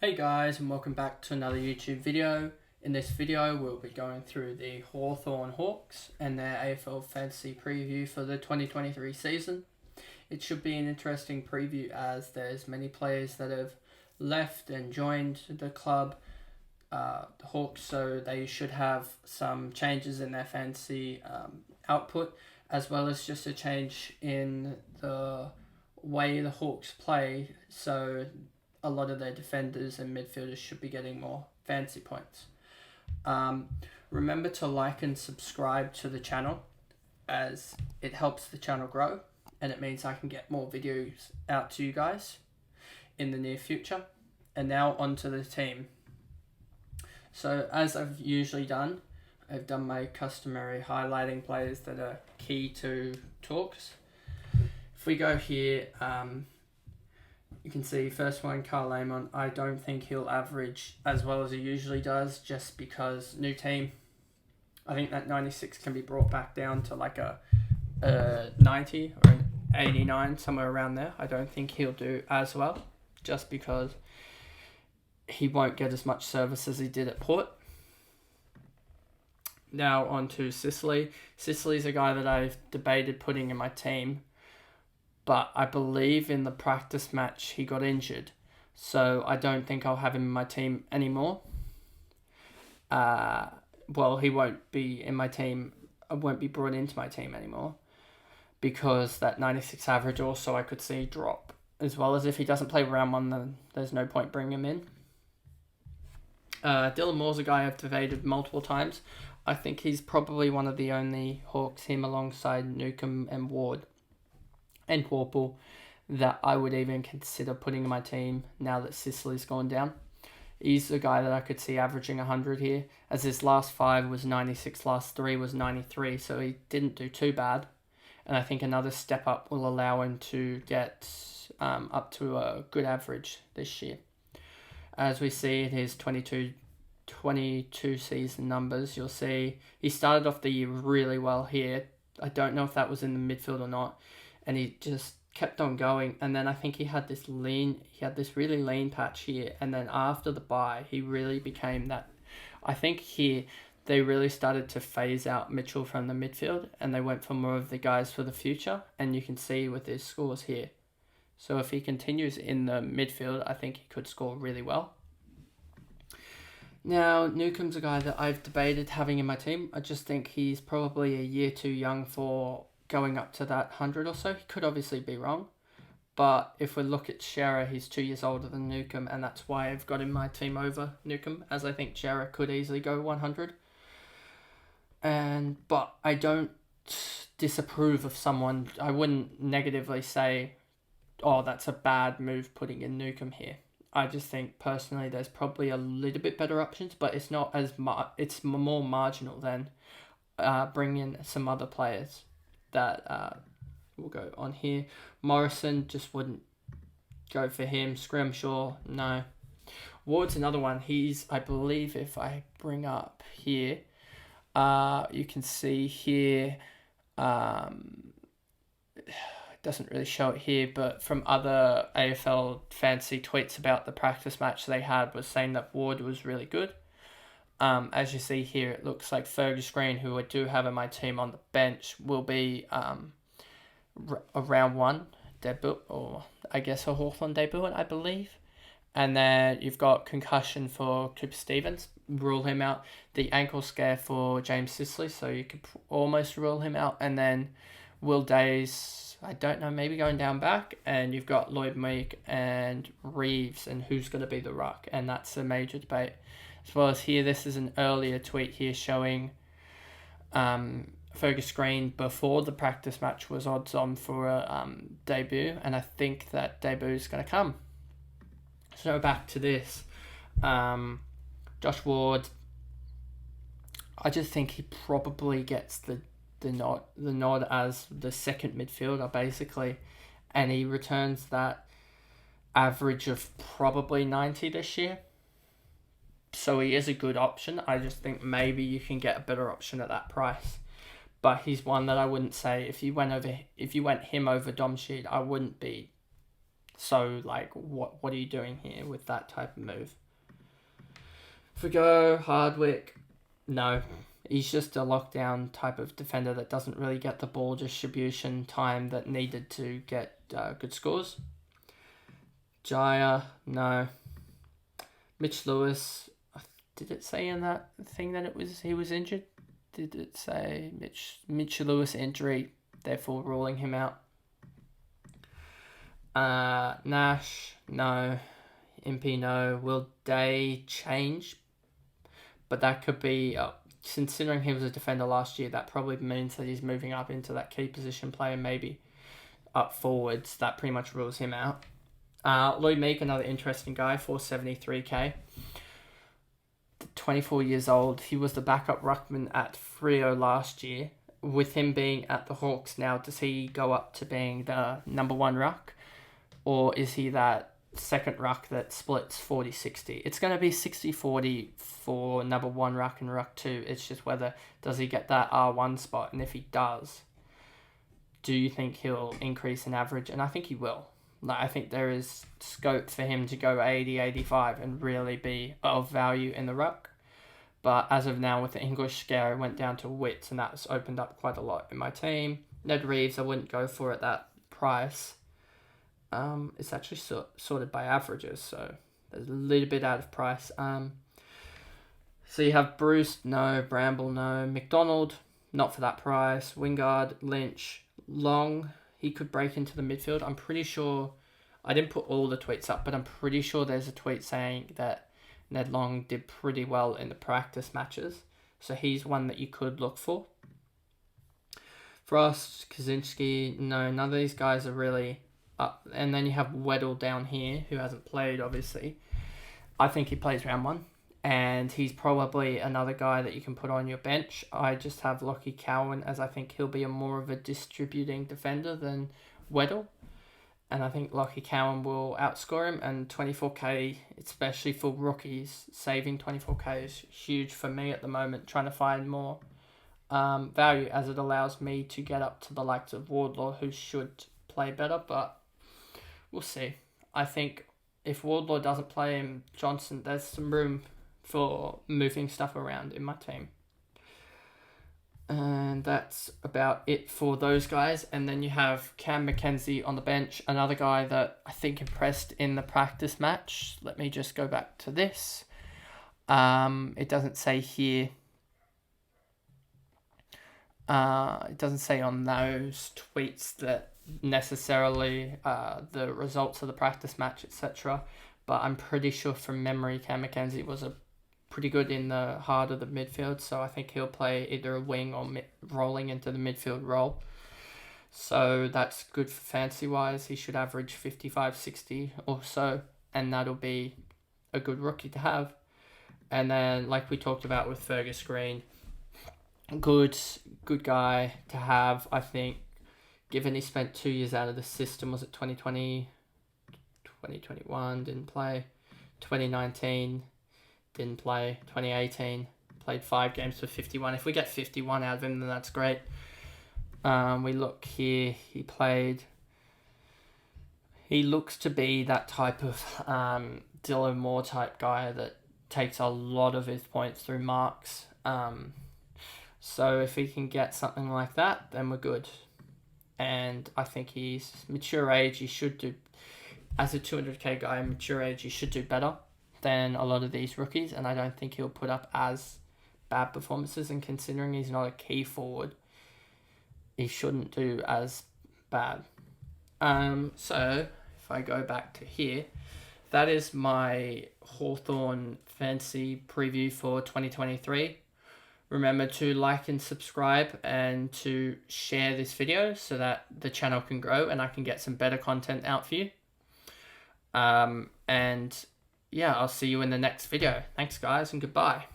Hey guys, and welcome back to another YouTube video. In this video we'll be going through the Hawthorn Hawks and their AFL Fantasy Preview for the 2023 season. It should be an interesting preview as there's many players that have left and joined the club, the Hawks, so they should have some changes in their fantasy output, as well as just a change in the way the Hawks play, so a lot of their defenders and midfielders should be getting more fantasy points. Remember to like and subscribe to the channel as it helps the channel grow and it means I can get more videos out to you guys in the near future. And now onto the team. So as I've usually done, I've done my customary highlighting players that are key to talks. If we go here, you can see first one, Carl Lamont. I don't think he'll average as well as he usually does just because new team. I think that 96 can be brought back down to like a 90 or an 89, somewhere around there. I don't think he'll do as well just because he won't get as much service as he did at Port. Now on to Sicily. Sicily's a guy that I've debated putting in my team, but I believe in the practice match he got injured, so I don't think I'll have him in my team anymore. He won't be in my team. I won't be brought into my team anymore because that 96 average also I could see drop, as well as if he doesn't play round one, then there's no point bringing him in. Dylan Moore's a guy I've debated multiple times. I think he's probably one of the only Hawks, him alongside Newcomb and Ward and Warple, that I would even consider putting in my team now that Sicily's gone down. He's a guy that I could see averaging 100 here, as his last 5 was 96, last 3 was 93, so he didn't do too bad. And I think another step up will allow him to get up to a good average this year. As we see in his 22 season numbers, you'll see he started off the year really well here. I don't know if that was in the midfield or not, and he just kept on going. And then I think he had this really lean patch here, and then after the bye he really became that. I think here they really started to phase out Mitchell from the midfield and they went for more of the guys for the future, and you can see with his scores here. So if he continues in the midfield, I think he could score really well. Now, Newcomb's a guy that I've debated having in my team. I just think he's probably a year too young for going up to that 100 or so. He could obviously be wrong. But if we look at Shearer, he's 2 years older than Newcomb, and that's why I've got in my team over Newcomb, as I think Shearer could easily go 100. But I don't disapprove of someone. I wouldn't negatively say, oh, that's a bad move putting in Newcomb here. I just think personally there's probably a little bit better options, but it's not as it's more marginal than bringing in some other players that will go on here. Morrison, just wouldn't go for him. Scrimshaw, no. Ward's another one. He's, I believe, if I bring up here, you can see here, doesn't really show it here, but from other AFL fantasy tweets about the practice match they had was saying that Ward was really good. As you see here, it looks like Fergus Green, who I do have in my team on the bench, will be a round one debut, or I guess a Hawthorn debut, I believe. And then you've got concussion for Cooper Stevens, rule him out. The ankle scare for James Sicily, so you could almost rule him out. And then Will Days, I don't know, maybe going down back. And you've got Lloyd Meek and Reeves, and who's going to be the ruck. And that's a major debate. As well as here, this is an earlier tweet here showing Fergus Green before the practice match was odds on for a debut. And I think that debut is going to come. So back to this. Josh Ward, I just think he probably gets the nod as the second midfielder, basically. And he returns that average of probably 90 this year. So he is a good option. I just think maybe you can get a better option at that price. But he's one that I wouldn't say if you went him over Dom Sheed, I wouldn't be So, like, what are you doing here with that type of move? If we go Hardwick, no. He's just a lockdown type of defender that doesn't really get the ball distribution time that needed to get good scores. Jaya, no. Mitch Lewis, did it say in that thing that he was injured? Did it say Mitch Lewis injury, therefore ruling him out? Nash, no. Impey, no. Will Day change? But that could be, considering he was a defender last year, that probably means that he's moving up into that key position player, maybe up forwards. That pretty much rules him out. Louis Meek, another interesting guy, 473k. 24 years old. He was the backup ruckman at Freo last year. With him being at the Hawks now, does he go up to being the number one ruck? Or is he that second ruck that splits 40-60? It's going to be 60-40 for number one ruck and ruck two. It's just whether does he get that R1 spot, and if he does, do you think he'll increase in average? And I think he will. Like, I think there is scope for him to go 80-85 and really be of value in the ruck. But as of now, with the English scare, I went down to Wits, and that's opened up quite a lot in my team. Ned Reeves, I wouldn't go for at that price. It's actually sorted by averages, so there's a little bit out of price. So you have Bruce, no. Bramble, no. McDonald, not for that price. Wingard, Lynch, Long, he could break into the midfield. I'm pretty sure, I didn't put all the tweets up, but I'm pretty sure there's a tweet saying that Ned Long did pretty well in the practice matches. So he's one that you could look for. Frost, Kaczynski, no, none of these guys are really up. And then you have Weddle down here, who hasn't played, obviously. I think he plays round one. And he's probably another guy that you can put on your bench. I just have Lockie Cowan, as I think he'll be more of a distributing defender than Weddle. And I think Lockie Cowan will outscore him. And 24k, especially for rookies, saving 24k is huge for me at the moment, trying to find more value, as it allows me to get up to the likes of Wardlaw, who should play better. But we'll see. I think if Wardlaw doesn't play him, Johnson, there's some room for moving stuff around in my team. And that's about it for those guys. And then you have Cam McKenzie on the bench, another guy that I think impressed in the practice match. Let me just go back to this. It doesn't say here. It doesn't say on those tweets that necessarily the results of the practice match, etc. But I'm pretty sure from memory, Cam McKenzie was pretty good in the heart of the midfield, so I think he'll play either a wing or rolling into the midfield role. So that's good for fantasy-wise. He should average 55-60 or so, and that'll be a good rookie to have. And then, like we talked about with Fergus Green, good guy to have, I think, given he spent 2 years out of the system. Was it 2020, 2021, didn't play, 2019, didn't play, 2018, played 5 games for 51. If we get 51 out of him, then that's great. We look here, he looks to be that type of Dylan Moore type guy that takes a lot of his points through marks. So if he can get something like that, then we're good. And I think he's mature age, he should do, as a 200k guy, mature age, he should do better than a lot of these rookies. And I don't think he'll put up as bad performances. And considering he's not a key forward, he shouldn't do as bad. So if I go back to here, that is my Hawthorn Fantasy Preview for 2023. Remember to like and subscribe and to share this video so that the channel can grow and I can get some better content out for you. And yeah, I'll see you in the next video. Thanks guys, and goodbye.